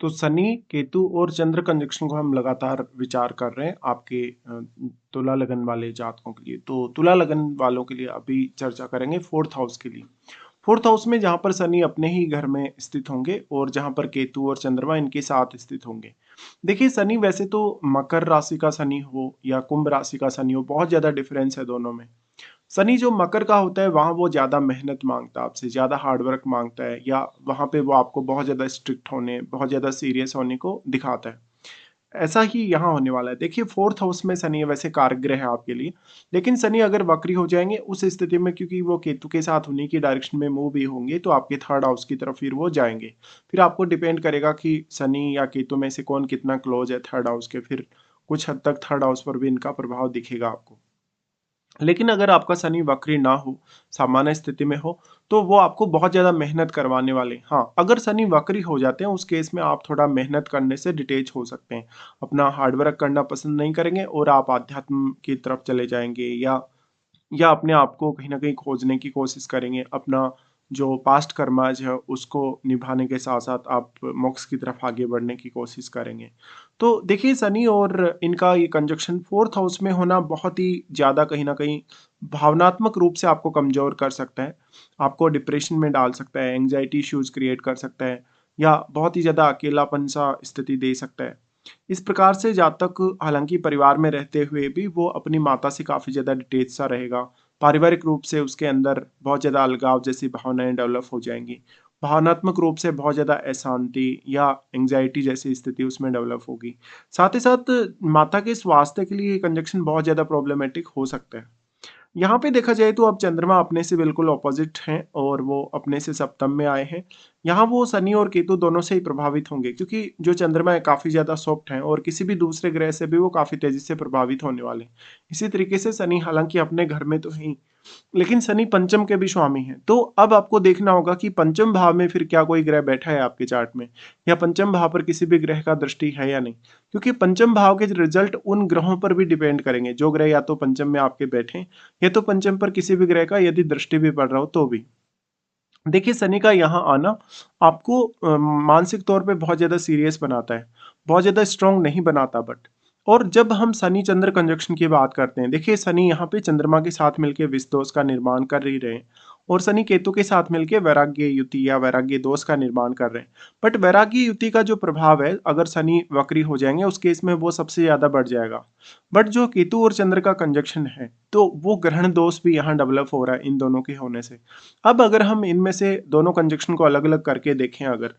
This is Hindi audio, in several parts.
तो शनि, केतु और चंद्र कंजक्शन को हम लगातार विचार कर रहे हैं आपके तुला लगन वाले जातकों के लिए। तो तुला लगन वालों के लिए अभी चर्चा करेंगे फोर्थ हाउस के लिए। फोर्थ हाउस में जहाँ पर शनि अपने ही घर में स्थित होंगे और जहाँ पर केतु और चंद्रमा इनके साथ स्थित होंगे। देखिए शनि वैसे तो मकर राशि का शनि हो या कुंभ राशि का शनि हो, बहुत ज़्यादा डिफरेंस है दोनों में। शनि जो मकर का होता है वहाँ वो ज़्यादा मेहनत मांगता है आपसे, ज़्यादा हार्डवर्क मांगता है, या वहाँ पे वो आपको बहुत ज़्यादा स्ट्रिक्ट होने, बहुत ज़्यादा सीरियस होने को दिखाता है। ऐसा ही यहाँ होने वाला है। देखिए फोर्थ हाउस में शनि है, वैसे कारक ग्रह है आपके लिए, लेकिन शनि अगर वक्री हो जाएंगे उस स्थिति में, क्योंकि वो केतु के साथ उन्हीं की डायरेक्शन में मूव भी होंगे, तो आपके थर्ड हाउस की तरफ फिर वो जाएंगे। फिर आपको डिपेंड करेगा कि शनि या केतु में से कौन कितना क्लोज है थर्ड हाउस के। फिर कुछ हद तक थर्ड हाउस पर भी इनका प्रभाव दिखेगा आपको। लेकिन अगर आपका शनि वक्री ना हो, सामान्य स्थिति में हो, तो वो आपको बहुत ज़्यादा मेहनत करवाने वाले। हाँ, अगर शनि वक्री हो जाते हैं उस केस में आप थोड़ा मेहनत करने से डिटेच हो सकते हैं। अपना हार्ड वर्क करना पसंद नहीं करेंगे और आप आध्यात्म की तरफ चले जाएँगे, या अपने आप को कहीं न कहीं खोजने की कोशिश करेंगे। अपना जो पास्ट कर्माज है उसको निभाने के साथ-साथ आप मोक्ष की तरफ आगे बढ़ने की कोशिश करेंगे। तो देखिए शनि और इनका ये कंजक्शन 4th हाउस में होना बहुत ही ज़्यादा कहीं न कहीं भावनात्मक रूप से आपको कमज़ोर कर सकता है। आपको डिप्रेशन में डाल सकता है, एंग्ज़ायटी इश्यूज़ क्रिएट कर सकता है, या बहुत ही ज़्यादा अकेलापन-सा स्थिति दे सकता है। इस प्रकार से जातक हालाँकि परिवार में रहते हुए भी वो अपनी माता से काफ़ी ज़्यादा डिटैच सा रहेगा। पारिवारिक रूप से उसके अंदर बहुत ज़्यादा अलगाव जैसी भावनाएँ डेवलप हो जाएँगी। भावनात्मक रूप से बहुत ज़्यादा अशांति या एंग्ज़ायटी जैसी स्थिति उसमें डेवलप होगी। साथ ही साथ माता के स्वास्थ्य के लिए ये कंजक्शन बहुत ज़्यादा प्रॉब्लमैटिक हो सकता है। यहाँ पे देखा जाए तो अब चंद्रमा अपने से बिल्कुल ऑपोजिट हैं और वो अपने से सप्तम में आए हैं। यहाँ वो शनि और केतु दोनों से ही प्रभावित होंगे, क्योंकि जो चंद्रमा है काफ़ी ज़्यादा सॉफ्ट हैं और किसी भी दूसरे ग्रह से भी वो काफ़ी तेज़ी से प्रभावित होने वाले हैं। इसी तरीके से शनि हालाँकि अपने घर में तो हैं, लेकिन शनि पंचम के भी स्वामी हैं। तो अब आपको देखना होगा कि पंचम भाव में फिर क्या कोई ग्रह बैठा है आपके चार्ट में, या पंचम भाव पर किसी भी ग्रह का दृष्टि है या नहीं। क्योंकि पंचम भाव के रिजल्ट उन ग्रहों पर भी डिपेंड करेंगे, जो ग्रह या तो पंचम में आपके बैठे, या तो पंचम पर किसी भी ग्रह का यदि दृष्टि भी पड़ रहा हो तो भी। देखिए शनि का यहाँ आना आपको मानसिक तौर पे बहुत ज़्यादा सीरियस बनाता है, बहुत ज़्यादा स्ट्रांग नहीं बनाता बट। और जब हम शनि चंद्र कंजक्शन की बात करते हैं, देखिए शनि यहाँ पे चंद्रमा के साथ मिलकर विष दोष का निर्माण कर ही रहे हैं, और शनि केतु के साथ मिलकर वैराग्य युति या वैराग्य दोष का निर्माण कर रहे हैं। बट वैराग्य युति का जो प्रभाव है, अगर शनि वक्री हो जाएंगे उस केस में वो सबसे ज़्यादा बढ़ जाएगा। बट जो केतु और चंद्र का कंजक्शन है, तो वो ग्रहण दोष भी यहाँ डेवलप हो रहा है इन दोनों के होने से। अब अगर हम इनमें से दोनों कंजक्शन को अलग-अलग करके देखें, अगर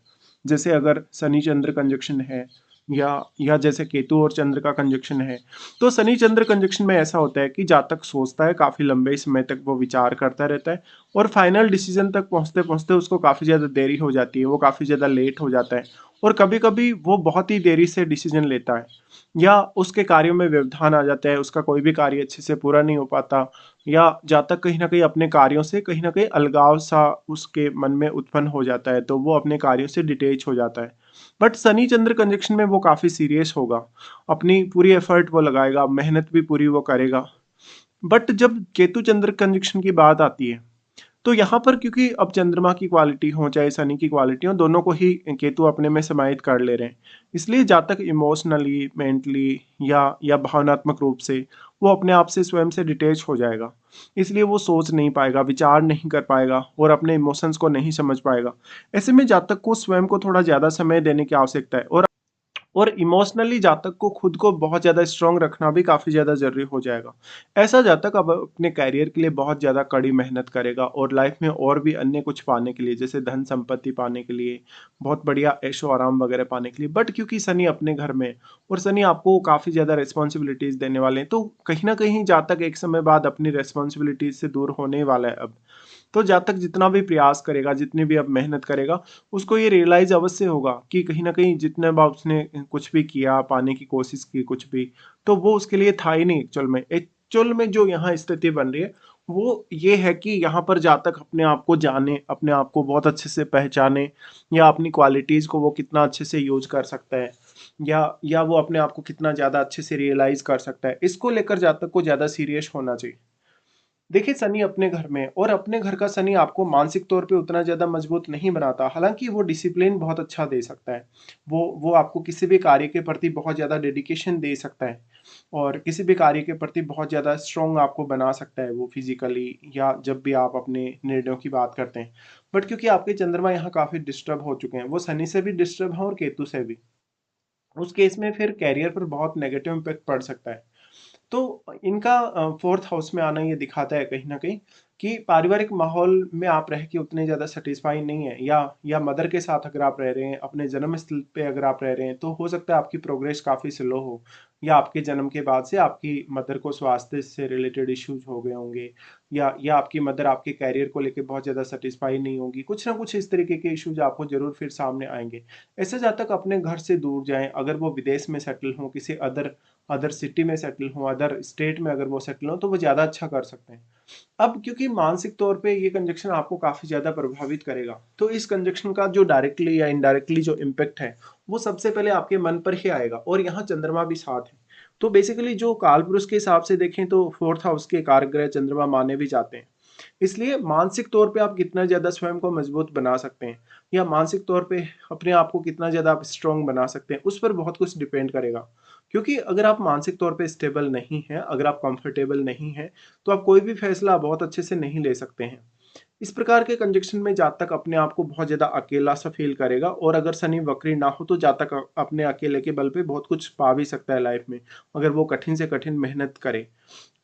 जैसे अगर शनि चंद्र कंजक्शन है, या जैसे केतु और चंद्र का कंजक्शन है, तो शनि चंद्र कंजक्शन में ऐसा होता है कि जातक सोचता है, काफ़ी लंबे समय तक वो विचार करता रहता है, और फाइनल डिसीजन तक पहुँचते-पहुँचते उसको काफ़ी ज़्यादा देरी हो जाती है, वो काफ़ी ज़्यादा लेट हो जाता है, और कभी-कभी वो बहुत ही देरी से डिसीजन लेता है, या उसके कार्यों में व्यवधान आ जाता है, उसका कोई भी कार्य अच्छे से पूरा नहीं हो पाता, या जातक कहीं न कहीं अपने कार्यों से कहीं न कहीं अलगाव-सा उसके मन में उत्पन्न हो जाता है, तो वो अपने कार्यों से डिटैच हो जाता है। बट शनि चंद्र कंजक्शन में वो काफ़ी सीरियस होगा, अपनी पूरी एफर्ट वो लगाएगा, मेहनत भी पूरी वो करेगा। बट जब केतु चंद्र कंजक्शन की बात आती है, तो यहाँ पर क्योंकि अब चंद्रमा की क्वालिटी हो चाहे शनि की क्वालिटी हो, दोनों को ही केतु अपने में समाहित कर ले रहे हैं। इसलिए जातक इमोशनली, मेंटली, या भावनात्मक रूप से वो अपने आप से स्वयं से डिटैच हो जाएगा। इसलिए वो सोच नहीं पाएगा, विचार नहीं कर पाएगा और अपने इमोशंस को नहीं समझ पाएगा। ऐसे में जातक को स्वयं को थोड़ा ज़्यादा समय देने की आवश्यकता है, और इमोशनली जातक को खुद को बहुत ज़्यादा स्ट्रांग रखना भी काफ़ी ज़्यादा ज़रूरी हो जाएगा। ऐसा जातक अब अपने करियर के लिए बहुत ज़्यादा कड़ी मेहनत करेगा, और लाइफ में और भी अन्य कुछ पाने के लिए, जैसे धन संपत्ति पाने के लिए, बहुत बढ़िया ऐशो आराम वगैरह पाने के लिए। बट क्योंकि शनि अपने घर में है, और शनि आपको काफ़ी ज़्यादा रिस्पॉन्सिबिलिटीज़ देने वाले हैं, तो कहीं ना कहीं जातक एक समय बाद अपनी रिस्पॉन्सिबिलिटीज़ से दूर होने वाला है अब। तो जब तक जितना भी प्रयास करेगा, जितनी भी अब मेहनत करेगा, उसको ये रियलाइज़ अवश्य होगा कि कहीं न कहीं जितने बार उसने कुछ भी किया, पाने की कोशिश की कुछ भी, तो वो उसके लिए था ही नहीं एक्चुअल में। एक्चुअल में जो यहाँ स्थिति बन रही है, वो ये है कि यहाँ पर जातक अपने आप को जाने, अपने आप को बहुत अच्छे से पहचाने, या अपनी क्वालिटीज़ को वो कितना अच्छे से यूज़ कर सकता है, या वो अपने आप को कितना ज़्यादा अच्छे से रियलाइज़ कर सकता है। इसको लेकर जातक को ज़्यादा सीरियस होना चाहिए। देखिए शनि अपने घर में, और अपने घर का शनि आपको मानसिक तौर पे उतना ज़्यादा मजबूत नहीं बनाता। हालाँकि वो डिसिप्लिन बहुत अच्छा दे सकता है। वो आपको किसी भी कार्य के प्रति बहुत ज़्यादा डेडिकेशन दे सकता है, और किसी भी कार्य के प्रति बहुत ज़्यादा स्ट्रॉन्ग आपको बना सकता है वो फिज़िकली, या जब भी आप अपने निर्णयों की बात करते हैं। बट क्योंकि आपके चंद्रमा यहाँ काफ़ी डिस्टर्ब हो चुके हैं, वो शनि से भी डिस्टर्ब हैं और केतु से भी, उस केस में फिर करियर पर बहुत नेगेटिव इम्पैक्ट पड़ सकता है। तो इनका 4th हाउस में आना ये दिखाता है कहीं न कहीं कि पारिवारिक माहौल में आप रह के उतने ज़्यादा सैटिस्फाई नहीं है, या मदर के साथ अगर आप रह रहे हैं, अपने जन्म स्थल पे अगर आप रह रहे हैं, तो हो सकता है आपकी प्रोग्रेस काफ़ी स्लो हो, या आपके जन्म के बाद से आपकी मदर को स्वास्थ्य से रिलेटेड इश्यूज़ हो गए होंगे, या आपकी मदर आपके करियर को लेके बहुत ज़्यादा सैटिस्फाई नहीं होंगी। कुछ ना कुछ इस तरीके के इश्यूज़ आपको ज़रूर फिर सामने आएँगे। ऐसे जातक अपने घर से दूर जाएँ, अगर वो विदेश में सेटल हों, किसी अदर अदर सिटी में सेटल हों, अदर स्टेट में अगर वो सेटल हों, तो वो ज़्यादा अच्छा कर सकते हैं। अब क्योंकि मानसिक तौर पे ये कंजंक्शन आपको काफ़ी ज़्यादा प्रभावित करेगा, तो इस कंजंक्शन का जो डायरेक्टली या इनडायरेक्टली जो इम्पैक्ट है, वो सबसे पहले आपके मन पर ही आएगा, और यहाँ चंद्रमा भी साथ है। तो बेसिकली जो कालपुरुष के हिसाब से देखें तो 4th हाउस के कारक ग्रह चंद्रमा माने भी जाते हैं। इसलिए मानसिक तौर पे आप कितना ज़्यादा स्वयं को मजबूत बना सकते हैं, या मानसिक तौर पे अपने आप को कितना ज़्यादा आप स्ट्रॉन्ग बना सकते हैं, उस पर बहुत कुछ डिपेंड करेगा। क्योंकि अगर आप मानसिक तौर पे स्टेबल नहीं हैं, अगर आप कंफर्टेबल नहीं हैं, तो आप कोई भी फैसला बहुत अच्छे से नहीं ले सकते हैं। इस प्रकार के कंजक्शन में जातक अपने आप को बहुत ज़्यादा अकेला सा फ़ील करेगा, और अगर शनि वक्री ना हो तो जातक अपने अकेले के बल पे बहुत कुछ पा भी सकता है लाइफ में, अगर वो कठिन से कठिन मेहनत करे।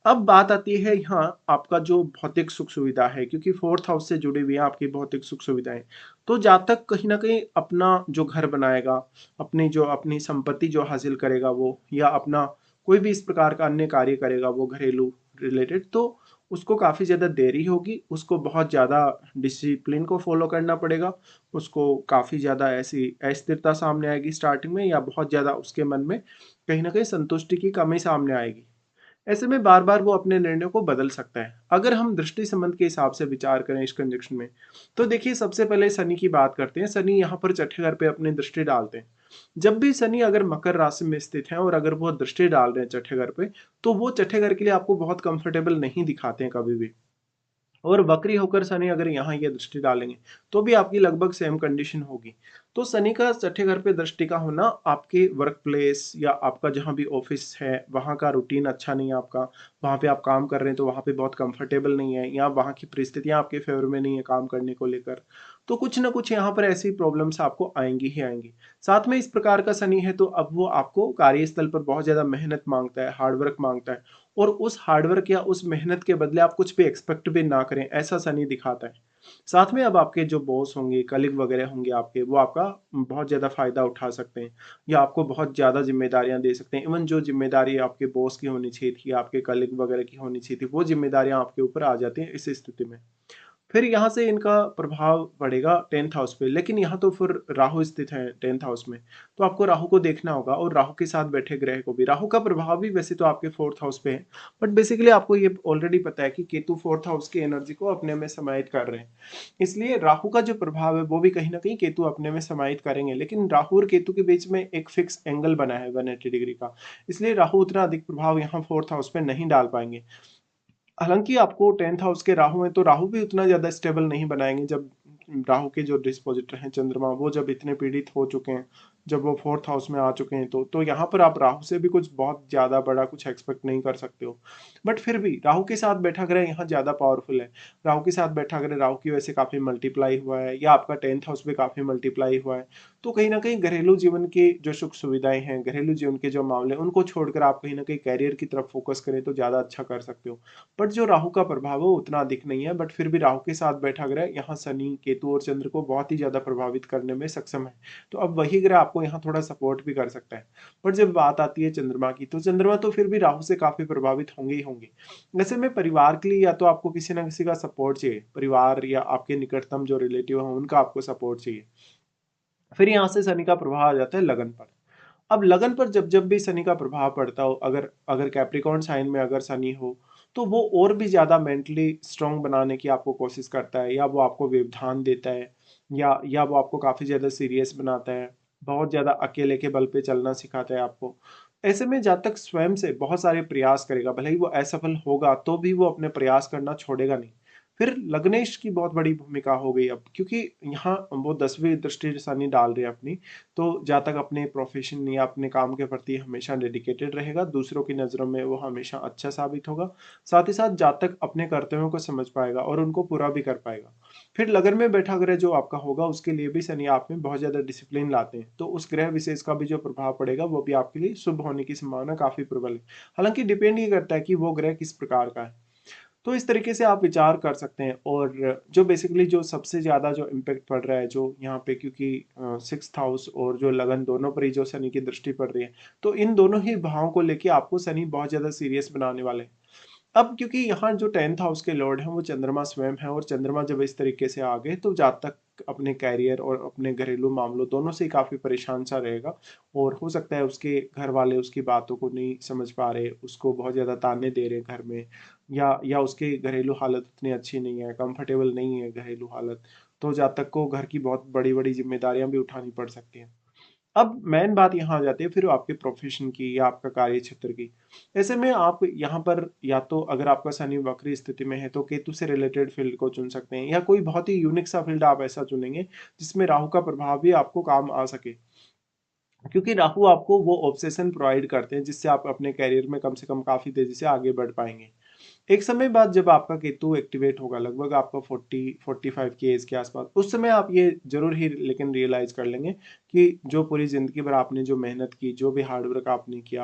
अब बात आती है यहाँ आपका जो भौतिक सुख-सुविधा है, क्योंकि 4th हाउस से जुड़ी हुई है आपकी भौतिक सुख-सुविधाएँ। तो जातक कहीं न कहीं अपना जो घर बनाएगा, अपनी संपत्ति जो हासिल करेगा वो, या अपना कोई भी इस प्रकार का अन्य कार्य करेगा वो घरेलू रिलेटेड, तो उसको काफ़ी ज़्यादा देरी होगी, उसको बहुत ज़्यादा डिसिप्लिन को फ़ॉलो करना पड़ेगा, उसको काफ़ी ज़्यादा ऐसी अस्थिरता सामने आएगी स्टार्टिंग में, या बहुत ज़्यादा उसके मन में कहीं न कहीं संतुष्टि की कमी सामने आएगी। ऐसे में बार-बार वो अपने निर्णयों को बदल सकता है। अगर हम दृष्टि संबंध के हिसाब से विचार करें इस कंजंक्शन में, तो देखिए सबसे पहले शनि की बात करते हैं। शनि यहाँ पर छठे घर पे अपनी दृष्टि डालते हैं। जब भी शनि अगर मकर राशि में स्थित हैं और अगर वो दृष्टि डाल रहे हैं छठे घर पे, तो वो छठे घर के लिए आपको बहुत कंफर्टेबल नहीं दिखाते हैं कभी भी। और वक्री होकर शनि अगर यहाँ ये दृष्टि डालेंगे, तो भी आपकी लगभग सेम कंडीशन होगी। तो शनि का छठे घर पे दृष्टि का होना आपके वर्क प्लेस, या आपका जहाँ भी ऑफिस है, वहाँ का रूटीन अच्छा नहीं है आपका, वहाँ पे आप काम कर रहे हैं तो वहाँ पे बहुत कंफर्टेबल नहीं है, या वहाँ की परिस्थितियाँ आपके फेवर में नहीं है काम करने को लेकर। तो कुछ ना कुछ यहाँ पर ऐसी प्रॉब्लम्स आपको आएँगी ही आएँगी। साथ में इस प्रकार का शनि है, तो अब वो आपको कार्यस्थल पर बहुत ज़्यादा मेहनत माँगता है, हार्ड वर्क माँगता है। और उस हार्डवर्क या उस मेहनत के बदले आप कुछ भी एक्सपेक्ट भी ना करें, ऐसा शनि दिखाता है। साथ में अब आपके जो बॉस होंगे, कलीग वगैरह होंगे आपके, वो आपका बहुत ज़्यादा फ़ायदा उठा सकते हैं, या आपको बहुत ज़्यादा ज़िम्मेदारियाँ दे सकते हैं। इवन जो ज़िम्मेदारी आपके बॉस की होनी चाहिए थी, आपके कलीग वगैरह की होनी चाहिए थी, वो ज़िम्मेदारियाँ आपके ऊपर आ जाती हैं इस स्थिति में। फिर यहाँ से इनका प्रभाव पड़ेगा 10th हाउस पे, लेकिन यहाँ तो फिर राहु स्थित है 10th हाउस में, तो आपको राहु को देखना होगा, और राहु के साथ बैठे ग्रह को भी। राहु का प्रभाव भी वैसे तो आपके 4th हाउस पे है, बट बेसिकली आपको ये ऑलरेडी पता है कि केतु 4th हाउस की एनर्जी को अपने में समाहित कर रहे हैं। इसलिए राहु का जो प्रभाव है वो भी कहीं न कहीं केतु अपने में समाहित करेंगे, लेकिन राहु और केतु के बीच में एक फिक्स एंगल बना है 180 डिग्री का, इसलिए राहु उतना अधिक प्रभाव यहाँ 4th हाउस पे नहीं डाल पाएँगे। हालाँकि आपको 10th हाउस के राहु हैं, तो राहु भी उतना ज़्यादा स्टेबल नहीं बनाएँगे। जब राहु के जो डिस्पोज़िटर हैं चंद्रमा, वो जब इतने पीड़ित हो चुके हैं, जब वो 4th हाउस में आ चुके हैं, तो यहाँ पर आप राहु से भी कुछ बहुत ज़्यादा बड़ा कुछ एक्सपेक्ट नहीं कर सकते हो। बट फिर भी राहु के साथ बैठा ग्रह यहाँ ज़्यादा पावरफुल है। राहु के साथ बैठा ग्रह राहु की वजह से काफ़ी मल्टीप्लाई हुआ है, या आपका 10th हाउस भी काफ़ी मल्टीप्लाई हुआ है। तो कहीं न कहीं घरेलू जीवन की जो सुख-सुविधाएँ हैं, घरेलू जीवन के जो मामले हैं, उनको छोड़कर आप कहीं न कहीं करियर की तरफ फ़ोकस करें तो ज़्यादा अच्छा कर सकते हो। बट जो राहु का प्रभाव है वो उतना अधिक नहीं है, बट फिर भी राहु के साथ बैठा ग्रह यहाँ शनि, केतु और चंद्र को बहुत ही ज़्यादा प्रभावित करने में सक्षम है। तो अब वही ग्रह आपको यहाँ थोड़ा सपोर्ट भी कर सकता है। बट जब बात आती है चंद्रमा की, तो चंद्रमा तो फिर भी राहु से काफ़ी प्रभावित होंगे ही होंगे। ऐसे में परिवार के लिए या तो आपको किसी न किसी का सपोर्ट चाहिए, परिवार या आपके निकटतम जो रिलेटिव हैं उनका आपको सपोर्ट चाहिए। फिर यहाँ से शनि का प्रभाव आ जाता है लगन पर। अब लगन पर जब-जब भी शनि का प्रभाव पड़ता हो, अगर अगर कैप्रिकॉर्न साइन में अगर शनि हो, तो वो और भी ज़्यादा मेंटली स्ट्रॉन्ग बनाने की आपको कोशिश करता है, या वो आपको व्यवधान देता है, या वो आपको काफ़ी ज़्यादा सीरियस बनाता है, बहुत ज़्यादा अकेले के बल पे चलना सिखाता है आपको। ऐसे में जातक स्वयं से बहुत सारे प्रयास करेगा, भले ही वो असफल होगा तो भी वो अपने प्रयास करना छोड़ेगा नहीं। फिर लग्नेश की बहुत बड़ी भूमिका हो गई अब, क्योंकि यहाँ वो 10वीं दृष्टि शनि डाल रहे हैं अपनी, तो जातक अपने प्रोफेशन या अपने काम के प्रति हमेशा डेडिकेटेड रहेगा, दूसरों की नज़रों में वो हमेशा अच्छा साबित होगा। साथ ही साथ जातक अपने कर्तव्यों को समझ पाएगा और उनको पूरा भी कर पाएगा। फिर लगन में बैठा ग्रह जो आपका होगा उसके लिए भी शनि आप में बहुत ज़्यादा डिसिप्लिन लाते हैं, तो उस ग्रह विशेष का भी जो प्रभाव पड़ेगा वो भी आपके लिए शुभ होने की संभावना काफ़ी प्रबल है। हालांकि डिपेंड ये करता है कि वो ग्रह किस प्रकार का है। तो इस तरीके से आप विचार कर सकते हैं। और जो बेसिकली जो सबसे ज़्यादा जो इम्पैक्ट पड़ रहा है जो यहाँ पे, क्योंकि 6th हाउस और जो लगन दोनों पर ही जो शनि की दृष्टि पड़ रही है, तो इन दोनों ही भावों को लेके आपको शनि बहुत ज़्यादा सीरियस बनाने वाले हैं। अब क्योंकि यहाँ जो 10th हाउस के लॉर्ड हैं वो चंद्रमा स्वयं है, और चंद्रमा जब इस तरीके से आ गए तो जातक अपने कैरियर और अपने घरेलू मामलों दोनों से ही काफ़ी परेशान सा रहेगा। और हो सकता है उसके घर वाले उसकी बातों को नहीं समझ पा रहे, उसको बहुत ज़्यादा ताने दे रहे घर में, या उसकी घरेलू हालत उतनी अच्छी नहीं है, कंफर्टेबल नहीं है घरेलू हालत, तो जातक को घर की बहुत बड़ी बड़ी जिम्मेदारियां भी उठानी पड़ सकती हैं। अब मेन बात यहाँ आ जाती है फिर आपके प्रोफेशन की या आपका कार्य क्षेत्र की। ऐसे में आप यहाँ पर या तो अगर आपका शनि वक्री स्थिति में है तो केतु से रिलेटेड फील्ड को चुन सकते हैं, या कोई बहुत ही यूनिक सा फील्ड आप ऐसा चुनेंगे जिसमें राहु का प्रभाव भी आपको काम आ सके, क्योंकि राहु आपको वो ऑब्सेशन प्रोवाइड करते हैं जिससे आप अपने कैरियर में कम से कम काफी तेजी से आगे बढ़ पाएंगे। एक समय बाद जब आपका केतु एक्टिवेट होगा, लगभग आपका 40-45 की एज के आसपास, उस समय आप ये जरूर ही लेकिन रियलाइज कर लेंगे कि जो पूरी जिंदगी भर आपने जो मेहनत की, जो भी हार्डवर्क आपने किया,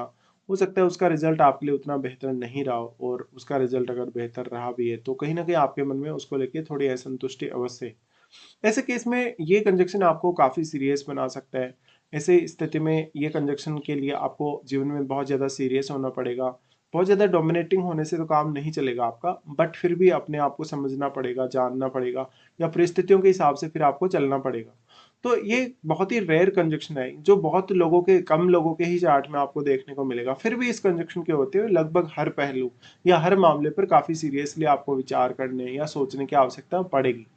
हो सकता है उसका रिजल्ट आपके लिए उतना बेहतर नहीं रहा हो, और उसका रिजल्ट अगर बेहतर रहा भी है तो कहीं ना कहीं आपके मन में उसको लेके थोड़ी असंतुष्टि अवश्य है। ऐसे केस में ये कंजक्शन आपको काफ़ी सीरियस बना सकता है। ऐसे स्थिति में ये कंजक्शन के लिए आपको जीवन में बहुत ज़्यादा सीरियस होना पड़ेगा। बहुत ज़्यादा डोमिनेटिंग होने से तो काम नहीं चलेगा आपका, बट फिर भी अपने आप को समझना पड़ेगा, जानना पड़ेगा, या परिस्थितियों के हिसाब से फिर आपको चलना पड़ेगा। तो ये बहुत ही रेयर कंजक्शन है जो बहुत लोगों के, कम लोगों के ही चार्ट में आपको देखने को मिलेगा। फिर भी इस कंजक्शन के होते हुए लगभग हर पहलू या हर मामले पर काफ़ी सीरियसली आपको विचार करने या सोचने की आवश्यकता पड़ेगी।